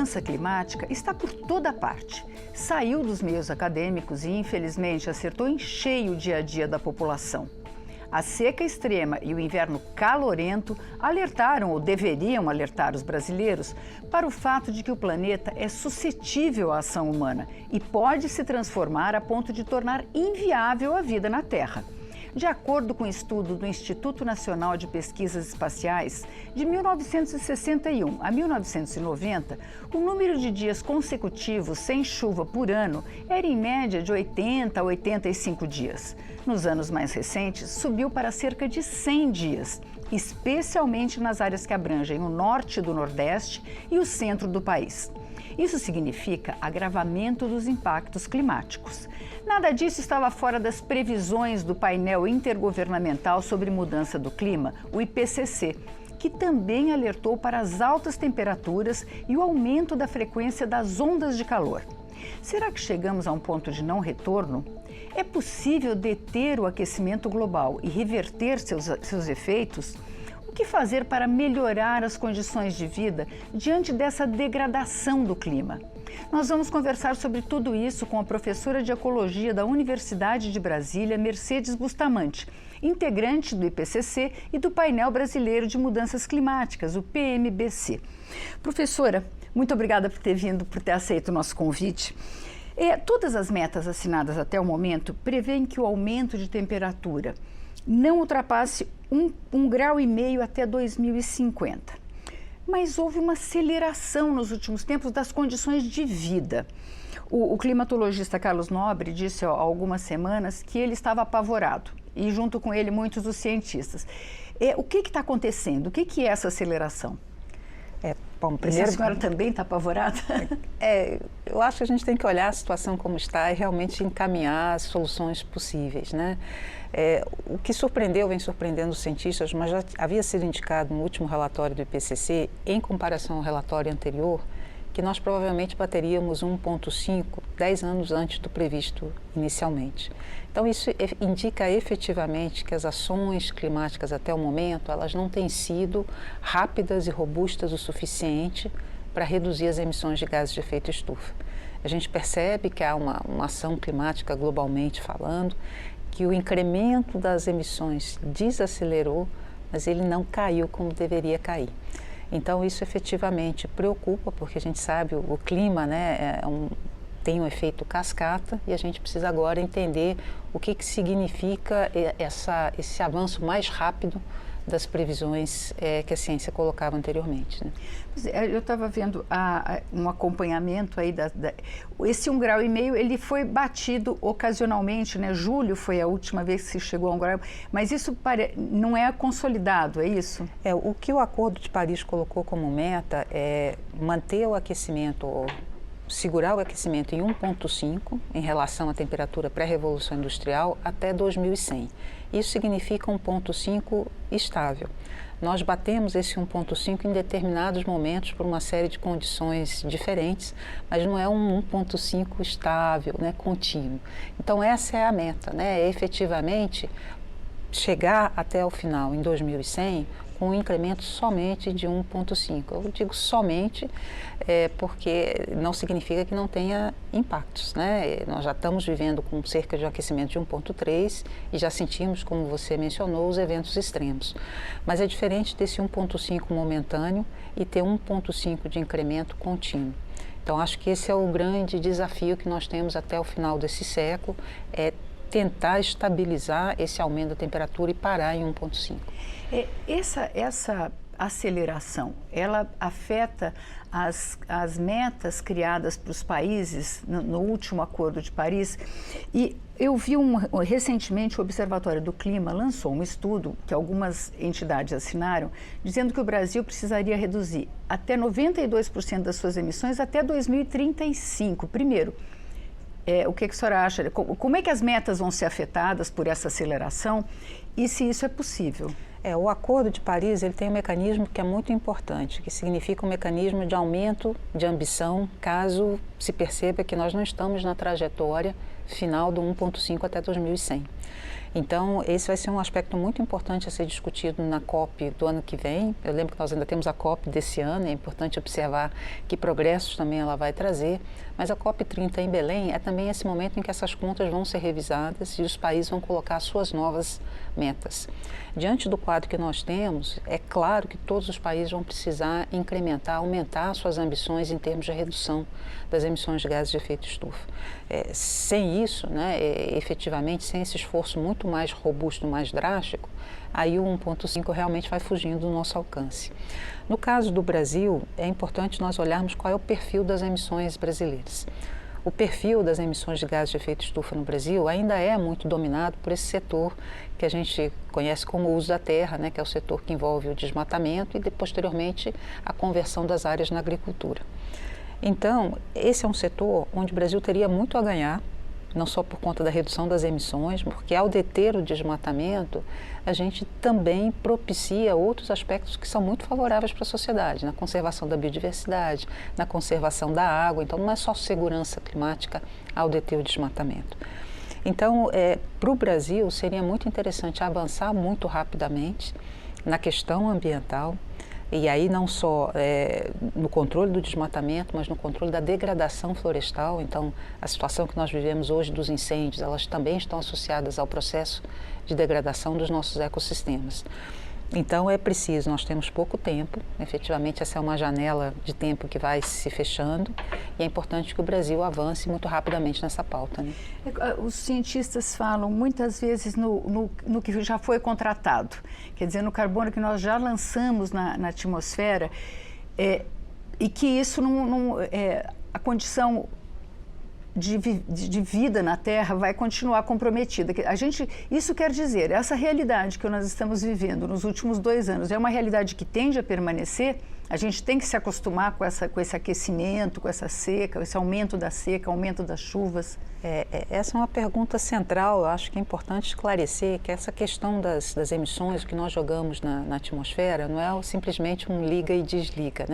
mudança climática está por toda parte. Saiu dos meios acadêmicos e, infelizmente, acertou em cheio o dia a dia da população. A seca extrema e o inverno calorento alertaram, ou deveriam alertar os brasileiros, para o fato de que o planeta é suscetível à ação humana e pode se transformar a ponto de tornar inviável a vida na Terra. De acordo com um estudo do Instituto Nacional de Pesquisas Espaciais, de 1961 a 1990, o número de dias consecutivos sem chuva por ano era em média de 80 a 85 dias. Nos anos mais recentes, subiu para cerca de 100 dias, especialmente nas áreas que abrangem o norte do Nordeste e o centro do país. Isso significa agravamento dos impactos climáticos. Nada disso estava fora das previsões do painel intergovernamental sobre mudança do clima, o IPCC, que também alertou para as altas temperaturas e o aumento da frequência das ondas de calor. Será que chegamos a um ponto de não retorno? É possível deter o aquecimento global e reverter seus efeitos? O que fazer para melhorar as condições de vida diante dessa degradação do clima? Nós vamos conversar sobre tudo isso com a professora de Ecologia da Universidade de Brasília, Mercedes Bustamante, integrante do IPCC e do Painel Brasileiro de Mudanças Climáticas, o PMBC. Professora, muito obrigada por ter vindo, por ter aceito o nosso convite. Todas as metas assinadas até o momento prevêem que o aumento de temperatura não ultrapasse 1,5 grau até 2050. Mas houve uma aceleração nos últimos tempos das condições de vida. O climatologista Carlos Nobre disse há algumas semanas que ele estava apavorado, e junto com ele muitos dos cientistas. O que está acontecendo? O que é essa aceleração? Bom, primeiro, a senhora também está apavorada? Eu acho que a gente tem que olhar a situação como está e realmente encaminhar as soluções possíveis, né? O que vem surpreendendo os cientistas, mas já havia sido indicado no último relatório do IPCC, em comparação ao relatório anterior, que nós provavelmente bateríamos 1,5 10 anos antes do previsto inicialmente. Então, isso indica efetivamente que as ações climáticas até o momento, elas não têm sido rápidas e robustas o suficiente para reduzir as emissões de gases de efeito estufa. A gente percebe que há uma ação climática globalmente falando, que o incremento das emissões desacelerou, mas ele não caiu como deveria cair. Então, isso efetivamente preocupa, porque a gente sabe o clima, né, tem um efeito cascata e a gente precisa agora entender o que significa esse avanço mais rápido das previsões que a ciência colocava anteriormente, né? Eu estava vendo um acompanhamento aí esse 1,5 grau, ele foi batido ocasionalmente, né? Julho foi a última vez que se chegou a 1 grau, mas isso não é consolidado, é isso? O que o Acordo de Paris colocou como meta é manter o aquecimento, segurar o aquecimento em 1,5 em relação à temperatura pré-revolução industrial até 2100. Isso significa 1,5 estável. Nós batemos esse 1,5 em determinados momentos por uma série de condições diferentes, mas não é um 1,5 estável, né, contínuo. Então essa é a meta, né, efetivamente chegar até o final, em 2100, com um incremento somente de 1,5. Eu digo somente porque não significa que não tenha impactos, né? Nós já estamos vivendo com cerca de um aquecimento de 1,3 e já sentimos, como você mencionou, os eventos extremos. Mas é diferente desse 1,5 momentâneo e ter 1,5 de incremento contínuo. Então, acho que esse é o grande desafio que nós temos até o final desse século, tentar estabilizar esse aumento da temperatura e parar em 1,5. Essa aceleração, ela afeta as metas criadas para os países no último Acordo de Paris? E eu vi recentemente o Observatório do Clima lançou um estudo que algumas entidades assinaram, dizendo que o Brasil precisaria reduzir até 92% das suas emissões até 2035. Primeiro, o que a senhora acha? Como é que as metas vão ser afetadas por essa aceleração e se isso é possível? O Acordo de Paris ele tem um mecanismo que é muito importante, que significa um mecanismo de aumento de ambição caso se perceba que nós não estamos na trajetória final do 1,5 até 2100. Então, esse vai ser um aspecto muito importante a ser discutido na COP do ano que vem. Eu lembro que nós ainda temos a COP desse ano, é importante observar que progressos também ela vai trazer, mas a COP 30 em Belém é também esse momento em que essas contas vão ser revisadas e os países vão colocar suas novas metas. Diante do quadro que nós temos, é claro que todos os países vão precisar incrementar, aumentar suas ambições em termos de redução das emissões de gases de efeito estufa. Sem isso, efetivamente, sem esse esforço muito mais robusto, mais drástico, aí o 1,5 realmente vai fugindo do nosso alcance. No caso do Brasil, é importante nós olharmos qual é o perfil das emissões brasileiras. O perfil das emissões de gases de efeito estufa no Brasil ainda é muito dominado por esse setor que a gente conhece como uso da terra, que é o setor que envolve o desmatamento e, posteriormente, a conversão das áreas na agricultura. Então, esse é um setor onde o Brasil teria muito a ganhar, não só por conta da redução das emissões, porque ao deter o desmatamento, a gente também propicia outros aspectos que são muito favoráveis para a sociedade, na conservação da biodiversidade, na conservação da água. Então, não é só segurança climática ao deter o desmatamento. Então, para o Brasil, seria muito interessante avançar muito rapidamente na questão ambiental, e aí não só no controle do desmatamento, mas no controle da degradação florestal. Então, a situação que nós vivemos hoje dos incêndios, elas também estão associadas ao processo de degradação dos nossos ecossistemas. Então, é preciso, nós temos pouco tempo, efetivamente essa é uma janela de tempo que vai se fechando, e é importante que o Brasil avance muito rapidamente nessa pauta. Os cientistas falam muitas vezes no que já foi contratado, quer dizer, no carbono que nós já lançamos na atmosfera, e que isso a condição de vida na Terra vai continuar comprometida. Isso quer dizer, essa realidade que nós estamos vivendo nos últimos 2 anos é uma realidade que tende a permanecer. A gente tem que se acostumar com esse aquecimento, com essa seca, esse aumento da seca, aumento das chuvas. Essa é uma pergunta central. Eu acho que é importante esclarecer que essa questão das emissões que nós jogamos na atmosfera não é simplesmente um liga e desliga,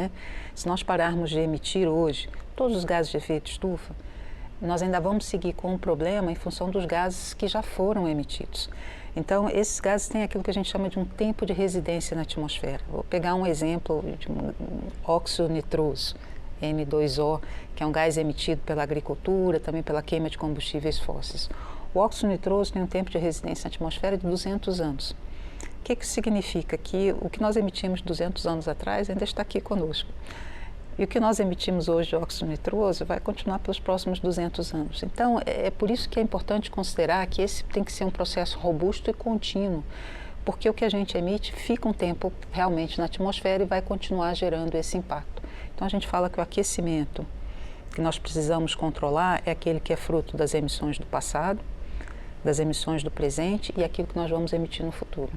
Se nós pararmos de emitir hoje todos os gases de efeito estufa, nós ainda vamos seguir com um problema em função dos gases que já foram emitidos. Então, esses gases têm aquilo que a gente chama de um tempo de residência na atmosfera. Vou pegar um exemplo de um óxido nitroso, N2O, que é um gás emitido pela agricultura, também pela queima de combustíveis fósseis. O óxido nitroso tem um tempo de residência na atmosfera de 200 anos. O que isso significa? Que o que nós emitimos 200 anos atrás ainda está aqui conosco. E o que nós emitimos hoje de óxido nitroso vai continuar pelos próximos 200 anos. Então, é por isso que é importante considerar que esse tem que ser um processo robusto e contínuo, porque o que a gente emite fica um tempo realmente na atmosfera e vai continuar gerando esse impacto. Então, a gente fala que o aquecimento que nós precisamos controlar é aquele que é fruto das emissões do passado, das emissões do presente e aquilo que nós vamos emitir no futuro.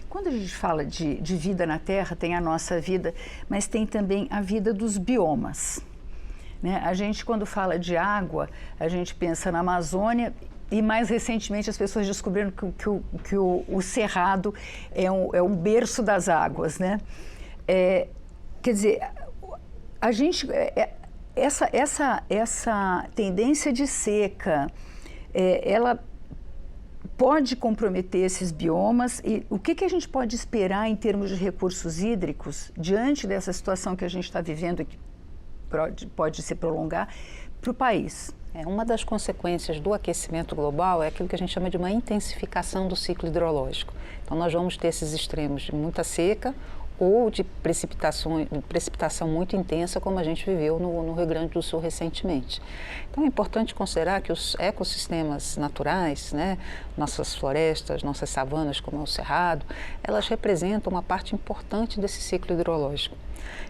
Quando a gente fala de vida na Terra, tem a nossa vida, mas tem também a vida dos biomas. A gente, quando fala de água, a gente pensa na Amazônia e, mais recentemente, as pessoas descobriram que o Cerrado é um berço das águas, Quer dizer, a gente, essa tendência de seca, ela pode comprometer esses biomas. E o que a gente pode esperar em termos de recursos hídricos diante dessa situação que a gente está vivendo e que pode se prolongar para o país? Uma das consequências do aquecimento global é aquilo que a gente chama de uma intensificação do ciclo hidrológico. Então, nós vamos ter esses extremos de muita seca ou de precipitação muito intensa, como a gente viveu no Rio Grande do Sul recentemente. Então, é importante considerar que os ecossistemas naturais, nossas florestas, nossas savanas, como é o Cerrado, elas representam uma parte importante desse ciclo hidrológico.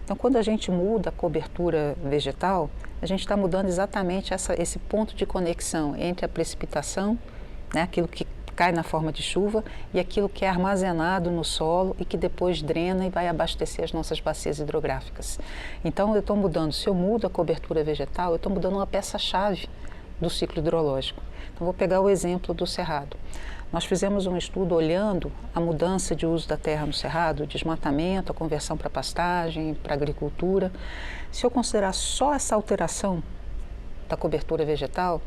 Então, quando a gente muda a cobertura vegetal, a gente está mudando exatamente esse ponto de conexão entre a precipitação, aquilo que cai na forma de chuva, e aquilo que é armazenado no solo e que depois drena e vai abastecer as nossas bacias hidrográficas. Então, eu estou mudando, se eu mudo a cobertura vegetal, eu estou mudando uma peça-chave do ciclo hidrológico. Então, vou pegar o exemplo do Cerrado. Nós fizemos um estudo olhando a mudança de uso da terra no Cerrado, o desmatamento, a conversão para pastagem, para agricultura. Se eu considerar só essa alteração da cobertura vegetal,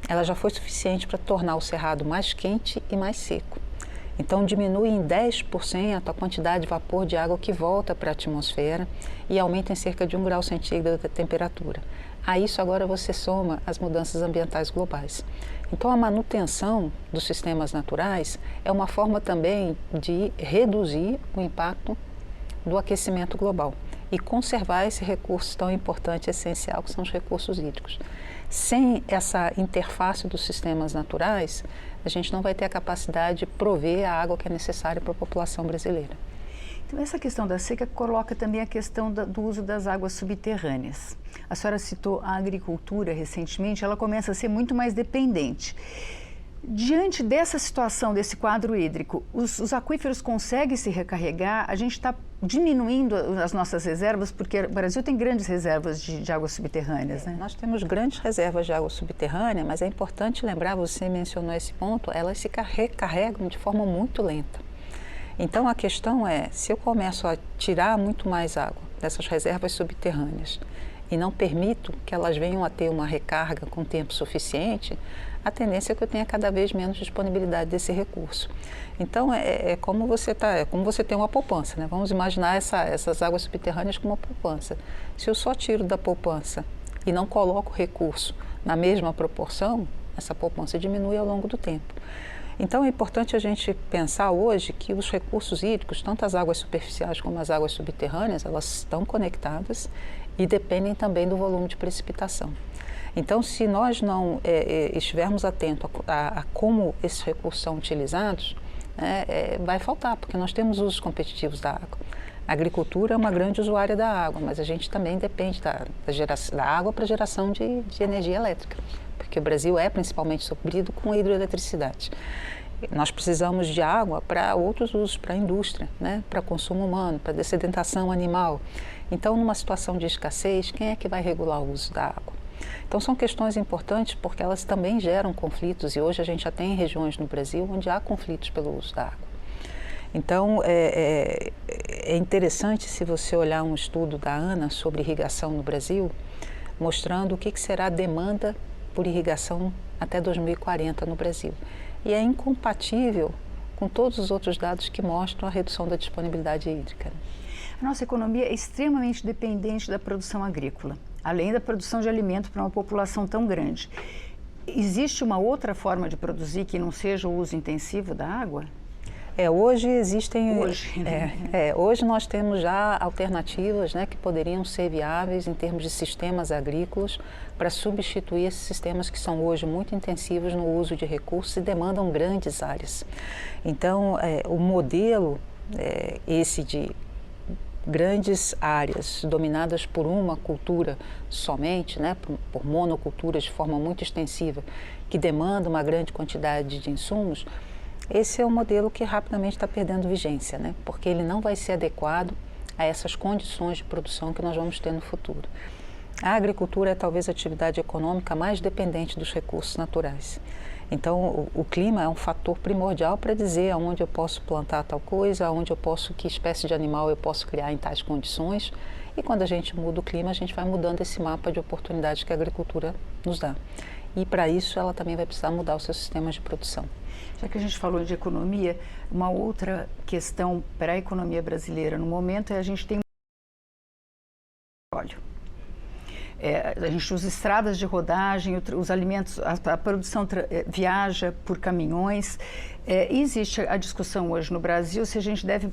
ela já foi suficiente para tornar o cerrado mais quente e mais seco. Então diminui em 10% a quantidade de vapor de água que volta para a atmosfera e aumenta em cerca de 1 grau centígrado a temperatura. A isso agora você soma as mudanças ambientais globais. Então a manutenção dos sistemas naturais é uma forma também de reduzir o impacto do aquecimento global e conservar esse recurso tão importante e essencial que são os recursos hídricos. Sem essa interface dos sistemas naturais, a gente não vai ter a capacidade de prover a água que é necessária para a população brasileira. Então, essa questão da seca coloca também a questão do uso das águas subterrâneas. A senhora citou a agricultura recentemente, ela começa a ser muito mais dependente. Diante dessa situação, desse quadro hídrico, os aquíferos conseguem se recarregar? A gente está diminuindo as nossas reservas, porque o Brasil tem grandes reservas de águas subterrâneas, né? Nós temos grandes reservas de água subterrânea, mas é importante lembrar, você mencionou esse ponto, elas se recarregam de forma muito lenta. Então a questão é, se eu começo a tirar muito mais água dessas reservas subterrâneas e não permito que elas venham a ter uma recarga com tempo suficiente, a tendência é que eu tenha cada vez menos disponibilidade desse recurso. Então é como você tem uma poupança, né? Vamos imaginar essas águas subterrâneas como uma poupança. Se eu só tiro da poupança e não coloco o recurso na mesma proporção, essa poupança diminui ao longo do tempo. Então é importante a gente pensar hoje que os recursos hídricos, tanto as águas superficiais como as águas subterrâneas, elas estão conectadas e dependem também do volume de precipitação. Então, se nós não estivermos atentos a como esses recursos são utilizados, vai faltar, porque nós temos usos competitivos da água. A agricultura é uma grande usuária da água, mas a gente também depende da água para geração de energia elétrica, porque o Brasil é principalmente suprido com hidroeletricidade. Nós precisamos de água para outros usos, para a indústria, né? Para consumo humano, para dessedentação animal. Então, numa situação de escassez, quem é que vai regular o uso da água? Então, são questões importantes porque elas também geram conflitos e hoje a gente já tem regiões no Brasil onde há conflitos pelo uso da água. Então, é interessante se você olhar um estudo da ANA sobre irrigação no Brasil, mostrando o que será a demanda por irrigação até 2040 no Brasil. E é incompatível com todos os outros dados que mostram a redução da disponibilidade hídrica. A nossa economia é extremamente dependente da produção agrícola, além da produção de alimento para uma população tão grande. Existe uma outra forma de produzir que não seja o uso intensivo da água? Hoje existem... Hoje. Hoje nós temos já alternativas, né, que poderiam ser viáveis em termos de sistemas agrícolas para substituir esses sistemas que são hoje muito intensivos no uso de recursos e demandam grandes áreas. Então, o modelo esse de grandes áreas dominadas por uma cultura somente, né, por monoculturas de forma muito extensiva, que demanda uma grande quantidade de insumos, esse é um modelo que rapidamente está perdendo vigência, né? Porque ele não vai ser adequado a essas condições de produção que nós vamos ter no futuro. A agricultura é talvez a atividade econômica mais dependente dos recursos naturais. Então, o clima é um fator primordial para dizer aonde eu posso plantar tal coisa, que espécie de animal eu posso criar em tais condições. E quando a gente muda o clima, a gente vai mudando esse mapa de oportunidades que a agricultura nos dá. E para isso ela também vai precisar mudar os seus sistemas de produção. Já que a gente falou de economia, uma outra questão para a economia brasileira no momento é a gente tem óleo. A gente usa estradas de rodagem, os alimentos, a produção viaja por caminhões. Existe a discussão hoje no Brasil se a gente deve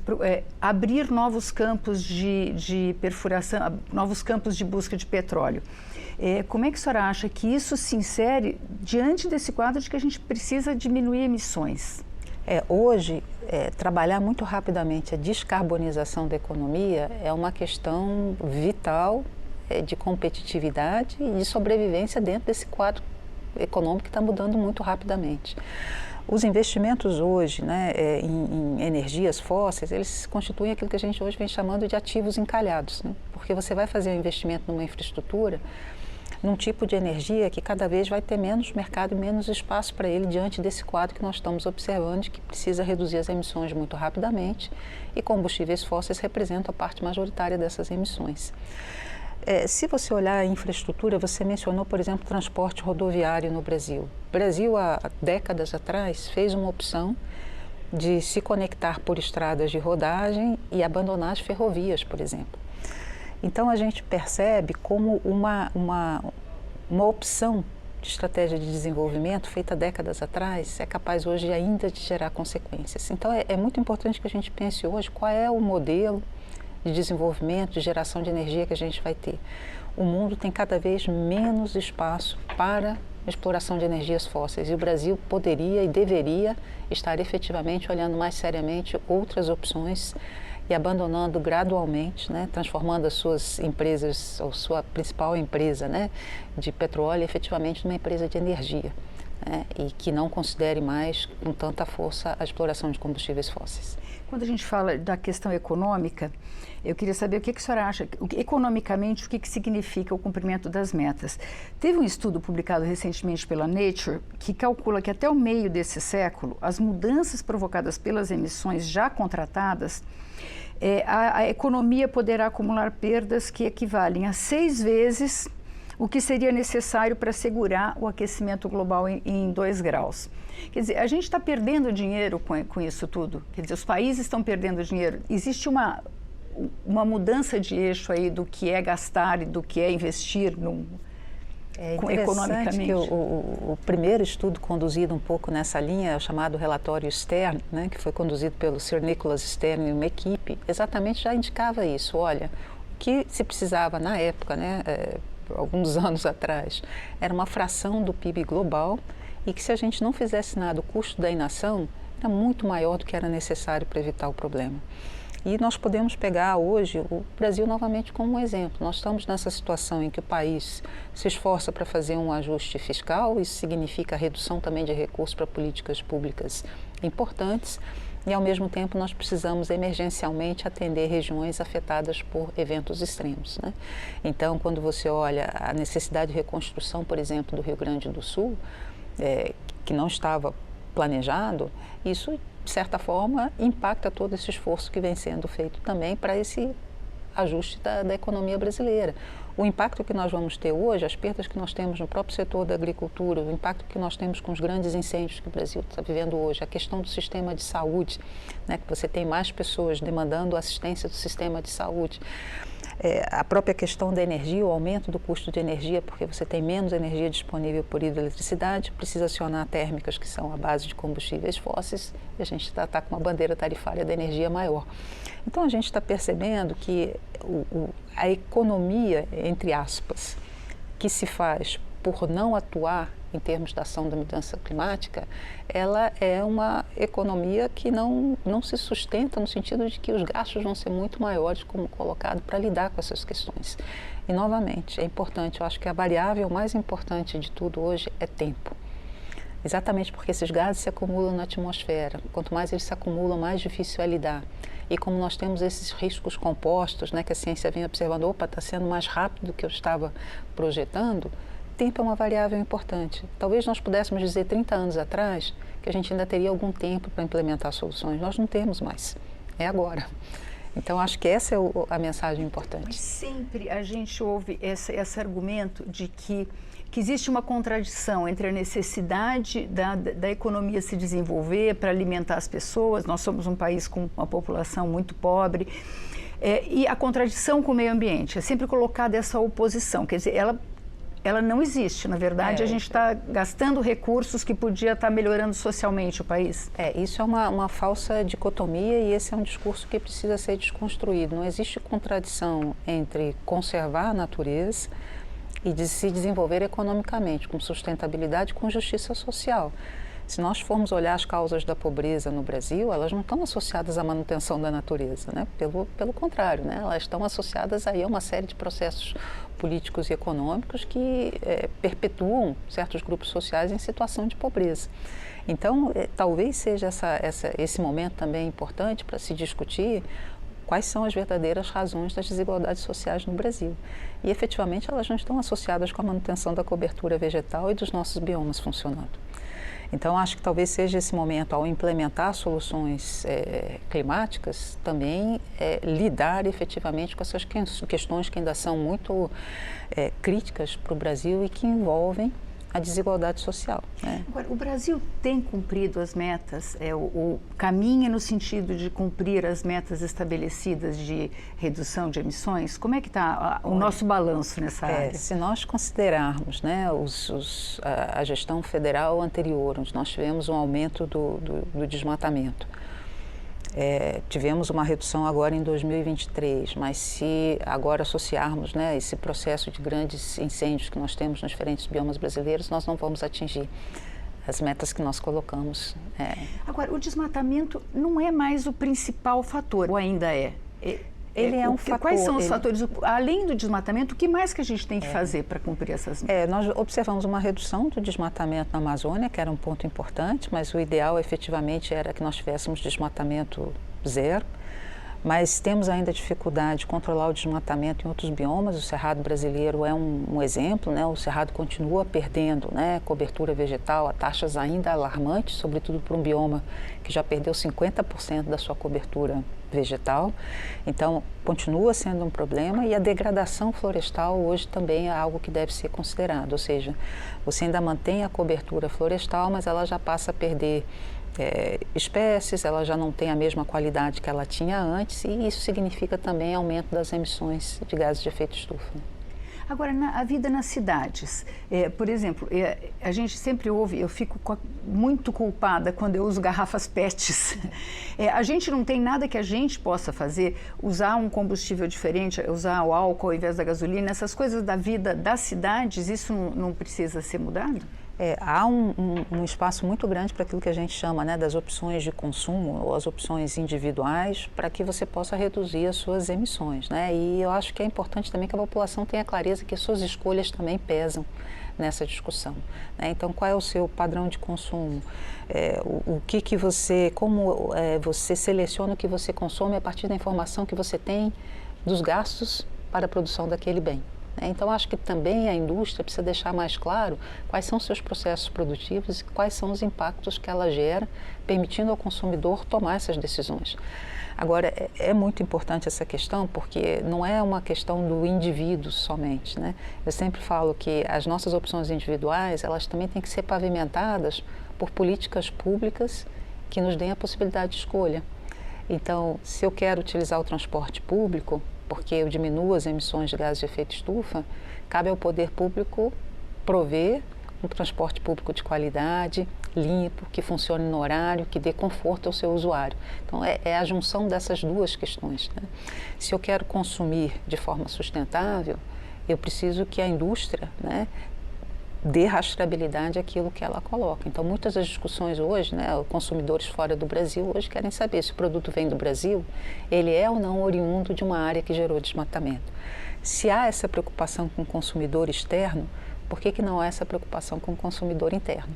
abrir novos campos de perfuração, novos campos de busca de petróleo. Como é que a senhora acha que isso se insere diante desse quadro de que a gente precisa diminuir emissões? Hoje, trabalhar muito rapidamente a descarbonização da economia é uma questão vital de competitividade e de sobrevivência dentro desse quadro econômico que está mudando muito rapidamente. Os investimentos hoje, né, em energias fósseis, eles constituem aquilo que a gente hoje vem chamando de ativos encalhados, né? Porque você vai fazer um investimento numa infraestrutura, num tipo de energia que cada vez vai ter menos mercado e menos espaço para ele diante desse quadro que nós estamos observando, que precisa reduzir as emissões muito rapidamente e combustíveis fósseis representam a parte majoritária dessas emissões. Se você olhar a infraestrutura, você mencionou, por exemplo, transporte rodoviário no Brasil. O Brasil, há décadas atrás, fez uma opção de se conectar por estradas de rodagem e abandonar as ferrovias, por exemplo. Então, a gente percebe como uma opção de estratégia de desenvolvimento feita décadas atrás é capaz hoje ainda de gerar consequências. Então, é muito importante que a gente pense hoje qual é o modelo de desenvolvimento, de geração de energia que a gente vai ter. O mundo tem cada vez menos espaço para a exploração de energias fósseis e o Brasil poderia e deveria estar efetivamente olhando mais seriamente outras opções e abandonando gradualmente, né, transformando as suas empresas, ou sua principal empresa, né, de petróleo, efetivamente numa empresa de energia, né, e que não considere mais com tanta força a exploração de combustíveis fósseis. Quando a gente fala da questão econômica, eu queria saber o que a senhora acha, economicamente, o que significa o cumprimento das metas. Teve um estudo publicado recentemente pela Nature que calcula que até o meio desse século, as mudanças provocadas pelas emissões já contratadas, a economia poderá acumular perdas que equivalem a 6 vezes o que seria necessário para segurar o aquecimento global em 2 graus. Quer dizer, a gente está perdendo dinheiro com isso tudo. Quer dizer, os países estão perdendo dinheiro. Existe uma mudança de eixo aí do que é gastar e do que é investir economicamente. Que o primeiro estudo conduzido um pouco nessa linha é o chamado relatório Stern, né, que foi conduzido pelo Sir Nicholas Stern e uma equipe, exatamente já indicava isso. Olha, o que se precisava na época, né, alguns anos atrás, era uma fração do PIB global e que se a gente não fizesse nada, o custo da inação era muito maior do que era necessário para evitar o problema. E nós podemos pegar hoje o Brasil novamente como um exemplo. Nós estamos nessa situação em que o país se esforça para fazer um ajuste fiscal, isso significa a redução também de recursos para políticas públicas importantes, e ao mesmo tempo nós precisamos emergencialmente atender regiões afetadas por eventos extremos, né? Então, quando você olha a necessidade de reconstrução, por exemplo, do Rio Grande do Sul, que não estava planejado, isso, de certa forma, impacta todo esse esforço que vem sendo feito também para esse ajuste da economia brasileira. O impacto que nós vamos ter hoje, as perdas que nós temos no próprio setor da agricultura, o impacto que nós temos com os grandes incêndios que o Brasil está vivendo hoje, a questão do sistema de saúde, né, que você tem mais pessoas demandando assistência do sistema de saúde. A própria questão da energia, o aumento do custo de energia, porque você tem menos energia disponível por hidroeletricidade, precisa acionar térmicas que são à base de combustíveis fósseis, e a gente está com uma bandeira tarifária da energia maior. Então a gente está percebendo que a economia, entre aspas, que se faz por não atuar em termos da ação da mudança climática, ela é uma economia que não se sustenta no sentido de que os gastos vão ser muito maiores, como colocado, para lidar com essas questões. E, novamente, é importante, eu acho que a variável mais importante de tudo hoje é tempo. Exatamente porque esses gases se acumulam na atmosfera. Quanto mais eles se acumulam, mais difícil é lidar. E como nós temos esses riscos compostos, né, que a ciência vem observando, está sendo mais rápido do que eu estava projetando, tempo é uma variável importante. Talvez nós pudéssemos dizer 30 anos atrás que a gente ainda teria algum tempo para implementar soluções. Nós não temos mais. É agora. Então, acho que essa é a mensagem importante. Mas sempre a gente ouve esse argumento de que existe uma contradição entre a necessidade da economia se desenvolver para alimentar as pessoas. Nós somos um país com uma população muito pobre. E a contradição com o meio ambiente. É sempre colocada essa oposição. Quer dizer, ela não existe. Na verdade, a gente está gastando recursos que podia estar melhorando socialmente o país. Isso é uma falsa dicotomia e esse é um discurso que precisa ser desconstruído. Não existe contradição entre conservar a natureza e de se desenvolver economicamente, com sustentabilidade e com justiça social. Se nós formos olhar as causas da pobreza no Brasil, elas não estão associadas à manutenção da natureza, né? Pelo contrário, né? Elas estão associadas aí a uma série de processos políticos e econômicos que perpetuam certos grupos sociais em situação de pobreza. Então, talvez seja esse momento também importante para se discutir quais são as verdadeiras razões das desigualdades sociais no Brasil. E, efetivamente, elas não estão associadas com a manutenção da cobertura vegetal e dos nossos biomas funcionando. Então, acho que talvez seja esse momento, ao implementar soluções climáticas, também lidar efetivamente com essas questões que ainda são muito críticas para o Brasil e que envolvem a desigualdade social. Né? Agora, o Brasil tem cumprido as metas, caminha no sentido de cumprir as metas estabelecidas de redução de emissões? Como é que está o nosso balanço nessa área? Se nós considerarmos, né, a gestão federal anterior, onde nós tivemos um aumento do desmatamento, tivemos uma redução agora em 2023, mas se agora associarmos, né, esse processo de grandes incêndios que nós temos nos diferentes biomas brasileiros, nós não vamos atingir as metas que nós colocamos. Agora, o desmatamento não é mais o principal fator, ou ainda é? Ele é um fator. Quais são os fatores, além do desmatamento, o que mais que a gente tem que fazer para cumprir essas metas? Nós observamos uma redução do desmatamento na Amazônia, que era um ponto importante, mas o ideal efetivamente era que nós tivéssemos desmatamento zero. Mas temos ainda dificuldade de controlar o desmatamento em outros biomas. O Cerrado brasileiro é um exemplo, né? O Cerrado continua perdendo, né, cobertura vegetal a taxas ainda alarmantes, sobretudo para um bioma que já perdeu 50% da sua cobertura vegetal. Então, continua sendo um problema e a degradação florestal hoje também é algo que deve ser considerado. Ou seja, você ainda mantém a cobertura florestal, mas ela já passa a perder espécies, ela já não tem a mesma qualidade que ela tinha antes e isso significa também aumento das emissões de gases de efeito estufa. Agora, a vida nas cidades, por exemplo, a gente sempre ouve, eu fico muito culpada quando eu uso garrafas PETs. A gente não tem nada que a gente possa fazer, usar um combustível diferente, usar o álcool ao invés da gasolina, essas coisas da vida das cidades, isso não precisa ser mudado? Há um espaço muito grande para aquilo que a gente chama, né, das opções de consumo ou as opções individuais para que você possa reduzir as suas emissões, né? E eu acho que é importante também que a população tenha clareza que as suas escolhas também pesam nessa discussão, né? Então, qual é o seu padrão de consumo? Como você seleciona o que você consome a partir da informação que você tem dos gastos para a produção daquele bem. Então, acho que também a indústria precisa deixar mais claro quais são os seus processos produtivos e quais são os impactos que ela gera, permitindo ao consumidor tomar essas decisões. Agora, é muito importante essa questão porque não é uma questão do indivíduo somente, né? Eu sempre falo que as nossas opções individuais, elas também têm que ser pavimentadas por políticas públicas que nos deem a possibilidade de escolha. Então, se eu quero utilizar o transporte público, porque eu diminuo as emissões de gases de efeito estufa, cabe ao poder público prover um transporte público de qualidade, limpo, que funcione no horário, que dê conforto ao seu usuário. Então, é a junção dessas duas questões, né? Se eu quero consumir de forma sustentável, eu preciso que a indústria, né, dê rastreabilidade àquilo que ela coloca. Então, muitas das discussões hoje, né, os consumidores fora do Brasil hoje querem saber se o produto vem do Brasil, ele é ou não oriundo de uma área que gerou desmatamento. Se há essa preocupação com o consumidor externo, por que não há essa preocupação com o consumidor interno?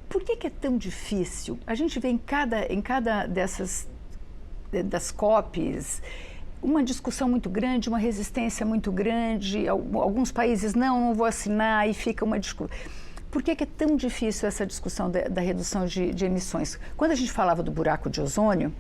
Por que é tão difícil? A gente vê em cada das COPs, uma discussão muito grande, uma resistência muito grande, alguns países não vou assinar e fica uma discussão. Por que é tão difícil essa discussão da redução de emissões? Quando a gente falava do buraco de ozônio,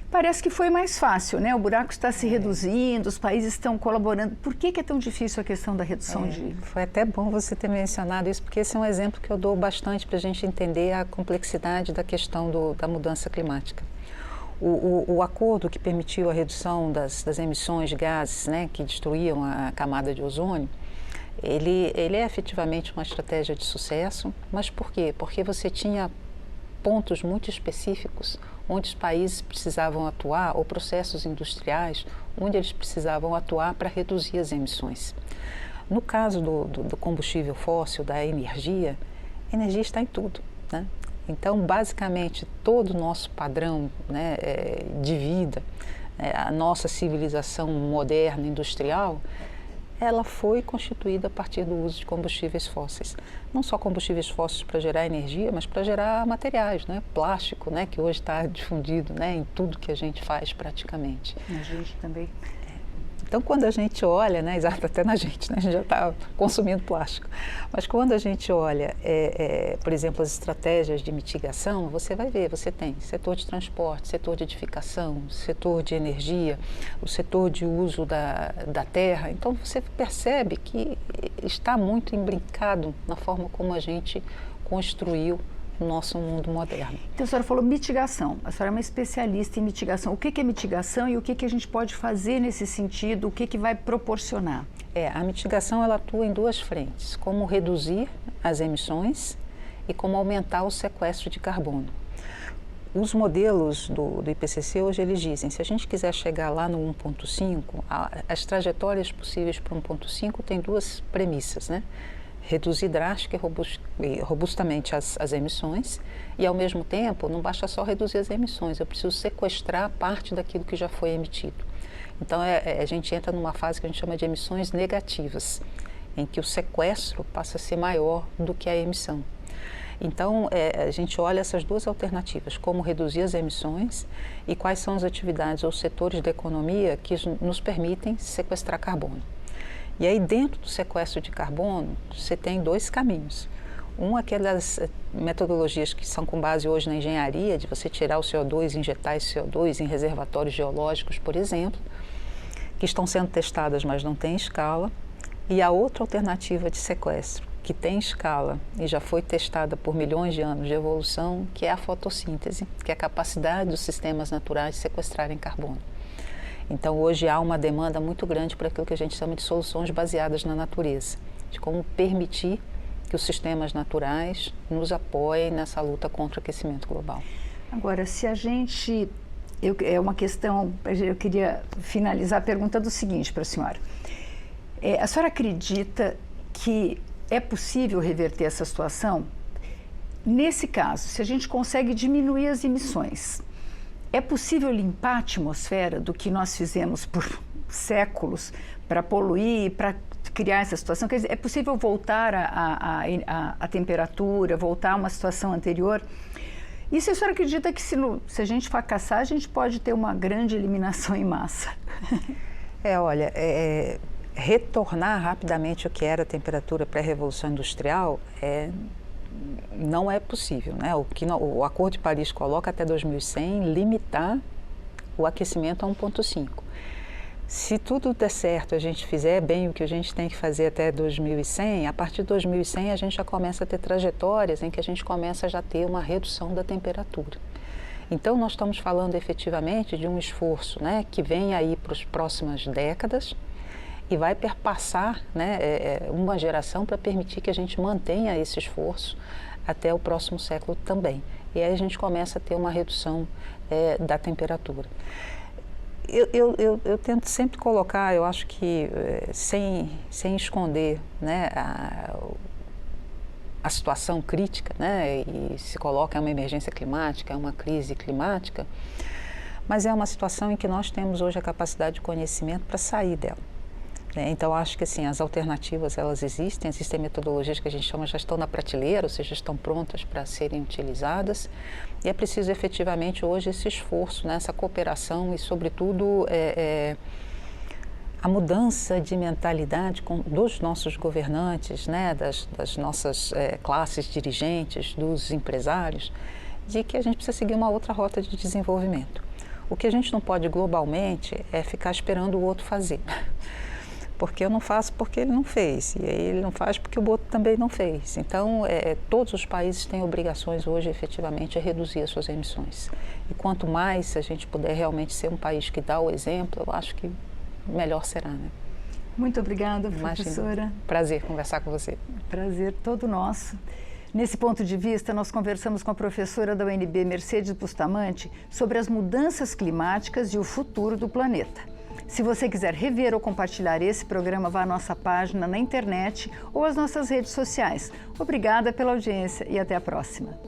parece que foi mais fácil, né? O buraco está se reduzindo, os países estão colaborando. Por que é tão difícil a questão da redução de... Foi até bom você ter mencionado isso, porque esse é um exemplo que eu dou bastante para a gente entender a complexidade da questão da mudança climática. O acordo que permitiu a redução das emissões de gases, né, que destruíam a camada de ozônio, ele é efetivamente uma estratégia de sucesso, mas por quê? Porque você tinha pontos muito específicos onde os países precisavam atuar, ou processos industriais, onde eles precisavam atuar para reduzir as emissões. No caso do combustível fóssil, da energia, a energia está em tudo, né? Então, basicamente, todo o nosso padrão, né, de vida, a nossa civilização moderna, industrial, ela foi constituída a partir do uso de combustíveis fósseis. Não só combustíveis fósseis para gerar energia, mas para gerar materiais, né? Plástico, né, que hoje está difundido, né, em tudo que a gente faz praticamente. A gente também. Então, quando a gente olha, né, exato, até na gente, né, a gente já está consumindo plástico, mas quando a gente olha, por exemplo, as estratégias de mitigação, você vai ver, você tem setor de transporte, setor de edificação, setor de energia, o setor de uso da terra. Então, você percebe que está muito imbricado na forma como a gente construiu o nosso mundo moderno. Então, a senhora falou mitigação. A senhora é uma especialista em mitigação. O que é mitigação e o que a gente pode fazer nesse sentido? O que vai proporcionar? A mitigação ela atua em duas frentes, como reduzir as emissões e como aumentar o sequestro de carbono. Os modelos do IPCC hoje eles dizem, se a gente quiser chegar lá no 1.5, as trajetórias possíveis para 1.5 tem duas premissas, né? Reduzir drástica e robustamente as emissões e, ao mesmo tempo, não basta só reduzir as emissões, eu preciso sequestrar parte daquilo que já foi emitido. Então, a gente entra numa fase que a gente chama de emissões negativas, em que o sequestro passa a ser maior do que a emissão. Então, a gente olha essas duas alternativas, como reduzir as emissões e quais são as atividades ou setores da economia que nos permitem sequestrar carbono. E aí, dentro do sequestro de carbono, você tem dois caminhos. Um, aquelas metodologias que são com base hoje na engenharia, de você tirar o CO2 e injetar esse CO2 em reservatórios geológicos, por exemplo, que estão sendo testadas, mas não têm escala. E a outra alternativa de sequestro, que tem escala e já foi testada por milhões de anos de evolução, que é a fotossíntese, que é a capacidade dos sistemas naturais de sequestrarem carbono. Então, hoje há uma demanda muito grande para aquilo que a gente chama de soluções baseadas na natureza, de como permitir que os sistemas naturais nos apoiem nessa luta contra o aquecimento global. Agora, se a gente... é uma questão, eu queria finalizar a pergunta do seguinte para a senhora. A senhora acredita que é possível reverter essa situação? Nesse caso, se a gente consegue diminuir as emissões, é possível limpar a atmosfera do que nós fizemos por séculos para poluir, para criar essa situação? Quer dizer, é possível voltar a temperatura, voltar a uma situação anterior? E se a senhora acredita que se a gente fracassar, a gente pode ter uma grande eliminação em massa? Olha, retornar rapidamente o que era a temperatura pré-revolução industrial não é possível, né? O Acordo de Paris coloca até 2100 limitar o aquecimento a 1.5. Se tudo der certo, a gente fizer bem o que a gente tem que fazer até 2100, a partir de 2100 a gente já começa a ter trajetórias em que a gente começa já a ter uma redução da temperatura. Então nós estamos falando efetivamente de um esforço, né, que vem aí para as próximas décadas e vai perpassar, né, uma geração para permitir que a gente mantenha esse esforço até o próximo século também. E aí a gente começa a ter uma redução da temperatura. Eu tento sempre colocar, eu acho que sem esconder, né, a situação crítica, né, e se coloca uma emergência climática, uma crise climática, mas é uma situação em que nós temos hoje a capacidade de conhecimento para sair dela. Então, acho que assim, as alternativas elas existem metodologias que a gente chama já estão na prateleira, ou seja, estão prontas para serem utilizadas, e é preciso efetivamente hoje esse esforço, né, essa cooperação e, sobretudo, a mudança de mentalidade dos nossos governantes, né, das nossas classes dirigentes, dos empresários, de que a gente precisa seguir uma outra rota de desenvolvimento. O que a gente não pode globalmente é ficar esperando o outro fazer. Porque eu não faço porque ele não fez, e aí ele não faz porque o outro também não fez. Então, todos os países têm obrigações hoje, efetivamente, a reduzir as suas emissões. E quanto mais a gente puder realmente ser um país que dá o exemplo, eu acho que melhor será, né? Muito obrigada, professora. Imagina. Prazer conversar com você. Prazer todo nosso. Nesse ponto de vista, nós conversamos com a professora da UNB, Mercedes Bustamante, sobre as mudanças climáticas e o futuro do planeta. Se você quiser rever ou compartilhar esse programa, vá à nossa página na internet ou às nossas redes sociais. Obrigada pela audiência e até a próxima.